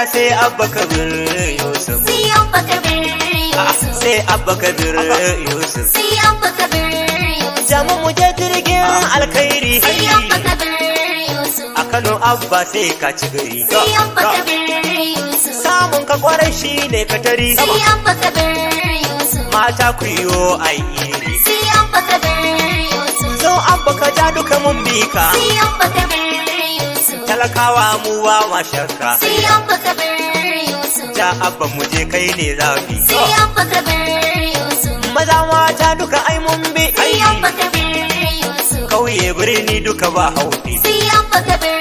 Najeriya sai Abba Kabir Yusuf. Sai Abba Kabir Yusuf. Sai Abba Kabir Yusuf. Sai Abba Kabir Yusuf. Jamu mu je jirgin alkhairi. Sai Abba Kabir Yusuf. A Kano Abba sai ka ci gari. Sai Abba Kabir Yusuf. Samun ka kwarai shi ne katari. Sai Abba Kabir Yusuf. Mata ku yiwo ayyiri. Sai Abba Kabir Yusuf. Zo Abba ka ja duka mun bi ka. Sai Abba Kabir Yusuf. Talakawa mu ba ma shakka. Sai Abba Kabir Yusuf. Ja Abba mu je kai ne zafi. Sai Abba Kabir Yusuf. Maza mata duka ai mun bi. Sai Abba Kabir Yusuf. Kauye birni duka ba haufi. Sai Abba Kabir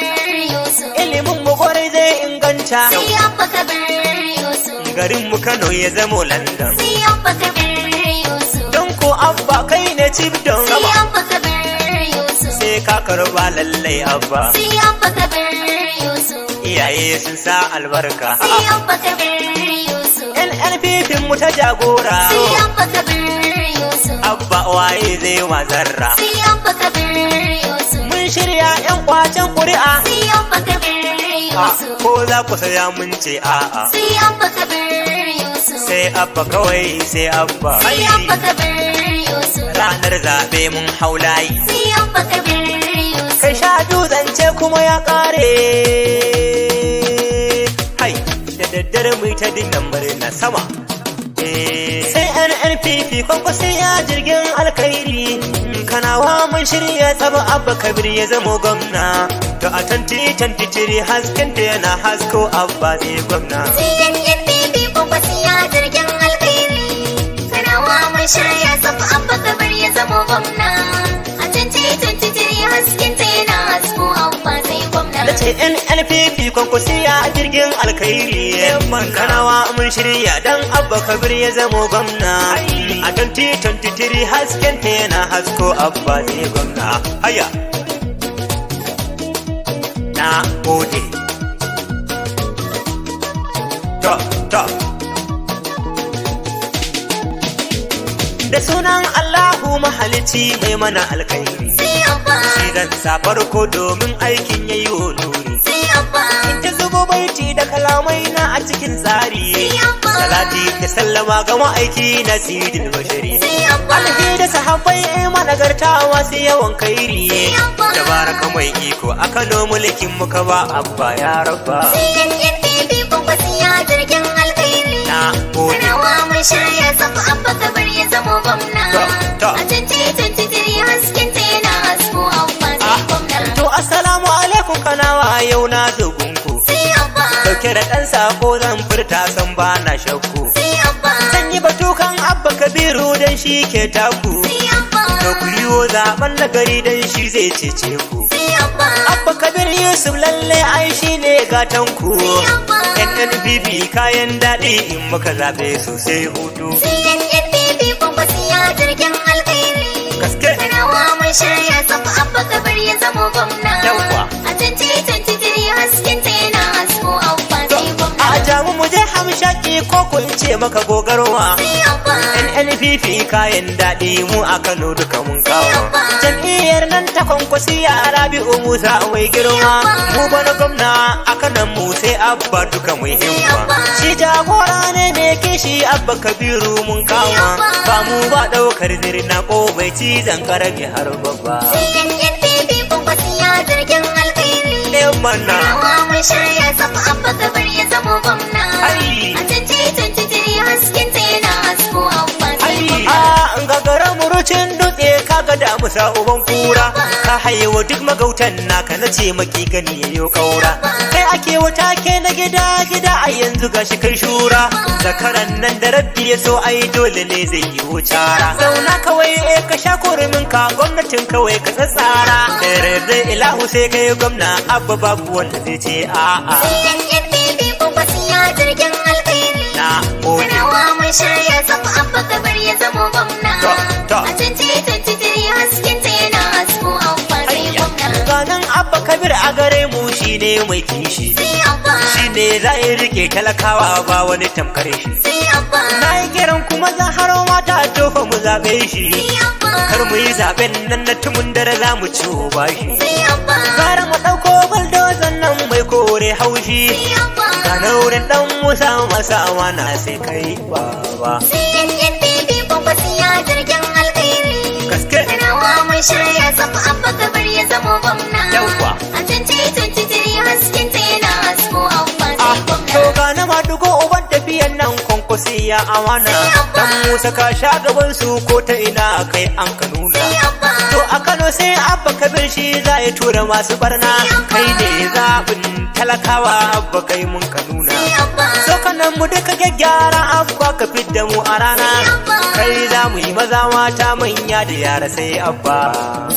Yusuf. Ilimin mu kwarai zai inganta. Sai Abba Kabir Yusuf. Garin mu Kano ya zamo London. Sai Abba Kabir Yusuf. Don ko Abba kai ne chief don Sai Abba Kabir Yusuf. sai ka karba lallai Abba. Sai Abba Kabir Yusuf. Iyaye sun sa albarka. Sai Abba Kabir Yusuf. NNPP mu ta jagora. Sai Abba Kabir Yusuf. Abba waye zai wazarra. Sai Abba Kabir Yusuf. Mun shirya 'yan kwacen ƙuri'a. Sai Abba Kabir Yusuf. Ko za ku saya mun ce a'a. Sai Abba Kabir Yusuf. Sai Abba kawai sai Abba. Sai Abba Kabir Yusuf. Ranar zaɓe mun hau layi. Sai Abba Kabir Yusuf. Kai sha zance kuma ya ƙare. Hai, da daddare mu ta dinnan murna sama. Sai NNPP kwankwasi ya jirgin alkhairi. Kanawa mun shirya tsaba Abba Kabir ya zamo gwamna. To a 2023 haskenta yana hasko Abba zai gwamna. Sai NNPP kwankwasi ya jirgin alkhairi. Kanawa mun shirya tsaba Abba Kabir ya zamo gwamna. A 2023 haskinta yana hasko Abba zai gwamna. Da ce NNPP kwankwasi ya jirgin alkhairi. Kanawa mun shirya dan Abba Kabir ya zamo gwamna. A 2023 haskenta yana hasko Abba zai gwamna. Haya. Na gode. To. Da sunan Allahu mahalici mai mana alkhairi. Sai Abba. Shi zan sa farko domin aikin yayi nuri. Sai Abba. Ta zubo baiti da kalamai na a cikin tsari. Sai Abba. Salati da sallama ga ma'aiki na sidin bashari. Sai Abba. Alhi da sahabbai managarta wasu yawan kairi. Sai Abba. Tabaraka mai iko a Kano mulkin muka ba Abba ya rabba. Sai NNPP kwankwasi ya jirgin alkhairi. Na gode. Kanawa mun shirya tsaba Abba Kabir ya zamo gwamna. To. A 2023 haskinta yana hasko Abba zai gwamna. To assalamu alaikum Kanawa yau na zo gunku. Sai Abba. Dauke da ɗan sako zan furta san ba na shakku. Sai Abba. Zan yi batukan Abba Kabiru dan shi ke taku. Sai Abba. Da ku yi wo zaɓen nagari dan shi zai cece ku. Sai Abba. Abba Kabir Yusuf lalle ai shi ne gatanku. Sai Abba. NNPP kayan daɗi in muka zaɓe su sai hutu. Sai NNPP kwankwasi ya jirgin alkhairi. Gaske. Kanawa mun shirya tsaba Abba Kabir ya zamo gwamna. Yawwa. A 2023 haskinta yana hasko Abba zai gwamna. A jamu mu je hamshaki ko ku in ce maka gogarwa. Sai Abba. NNPP kayan daɗi mu a Kano duka mun kawo. Abba. Jam'iyyar nan ta kwankwasi a Rabi'u Musa mai girma. Mu bana gwamna a kanan mu sai Abba duka mu himma. Abba. Shi jagora ne mai kishi Abba Kabiru mun kama. Abba. Ba mu ba ɗaukar zirna ko bai cizon karami har babba. Sai NNPP kwankwasi ya jirgin alkhairi. Ne mana. Kanawa mun shirya tsaba Abba Kabir ya zamo gwamna. Ai. A 2023 haskinta yana hasko Abba zai gwamna. A gagara murucin dutse kaga da musa uban kura. Ka haiwa duk magautan naka na ce maki gani yayo kaura. Kai ake wata ke na gida a yanzu gashi kai shura. Zakaran nan da rabbi ya so ai dole ne zai yi wucara. Zauna kawai ka sha kurumin ka gwamnatin kawai ka tsatsara. Da rarre ilahu sai kai gwamna Abba babu wanda zai ce a'a. Sai NNPP kwankwasi ya jirgin alkhairi. Na gode. Kanawa mun shirya tsaba Abba Kabir ya zamo gwamna. To. A 2023 haskinta yana hasko Abba zai gwamna. Ganin Abba Kabir a gare mu shine mai kishi. Sai Abba. Shine za ya rike talakawa ba wani tamkar shi. Sai Abba. Na yi kiran kuma zan haro mata tofa mu zaɓe shi. Sai Abba. Kar mu yi zaɓen nan na tumun dare za mu ciwo bashi. Sai Abba. Gara mu ɗauko buldozan nan mai kore mai haushi ga naurin dan musa masa amana sai kai baba CNNPP kwankwasiya jirgin alkhairi gaske kanawa mun shirya sabu abba kabir ya zamo gwamna yawwa a 2023 hasken ta yana hasko abba sai gwamna to ga na madugo uban tafiyan nan kwankwasiya amana dan musa ka sha gaban su ko ta ina kai an ka nuna to a Kano sai abba kabir shi za ya tura masu barna kai ne zaɓin talakawa abba kai mun ka nuna so kanan mu duka gyaggyara abba ka fidda mu a rana kai za mu yi maza mata manya da yara sai abba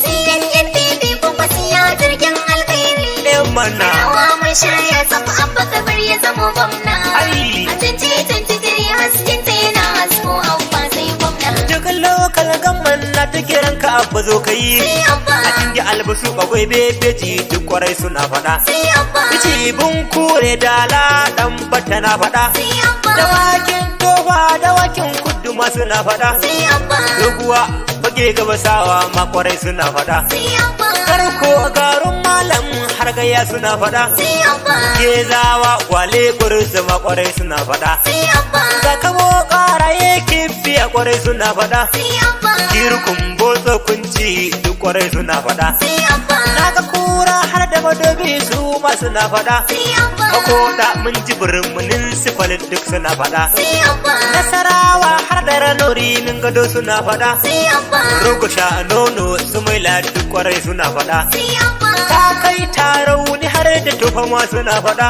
CNNPP kwankwasiya jirgin alkhairi ɗin mana kanawa mun shirya sabu abba kabir ya zamo gwamna ai a 2023 hasken ta yana hasko abba sai gwamna duk lokal gamman na ta kiran ka abba zo ka yi a cikin albasu bagwai bebeji duk kwarai suna faɗa bun kure dala dan bata na faɗa dawakin tofa dawakin kudu ma suna faɗa doguwa fage gabasawa ma kwarai suna faɗa karko garun malam har gaya suna faɗa gezawa gwale kursu ma kwarai suna faɗa da kamo ƙaraye kifiya kwarai suna faɗa kirkun botsa kunci duk kwarai suna faɗa na ga kura har da madobi su ma suna faɗa makoda mun ji birnin sifalin duk suna faɗa nasarawa har da ranori min gado suna faɗa rugusha nono su mai duk kwarai suna faɗa ka kai tarauni har da tufa ma suna faɗa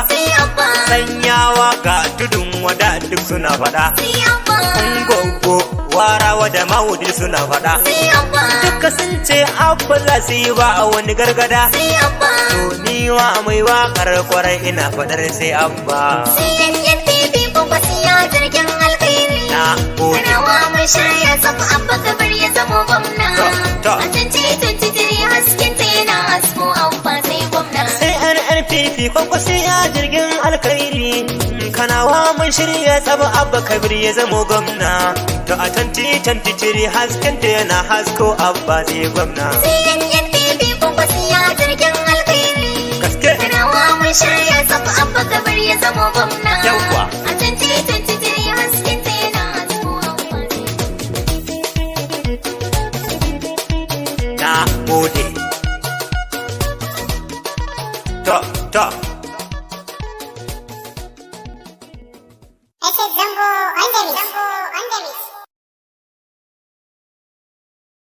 sanyawa ga tudun wada duk suna faɗa ungogo warawa da mawudin suna faɗa duka sun ce abba za su yi ba a wani gargada to ni wa mai waƙar kwarai ina faɗar sai abba CNNPP kwankwasiya jirgin alkhairi na gode kanawa mun shirya sabu abba kabir ya zamo gwamna to. a 2023 hasken ta yana hasko abba sai gwamna CNNPP kwankwasiya jirgin alkhairi kanawa mun shirya tsaba abba kabir ya zamo gwamna to a 2023 hasken ta yana hasko abba zai gwamna CNNPP kwankwasiya jirgin alkhairi gaske kanawa mun shirya sabu abba kabir ya zamo gwamna yawwa a 2023 hasken ta yana hasko abba na gode to Zango on the mix.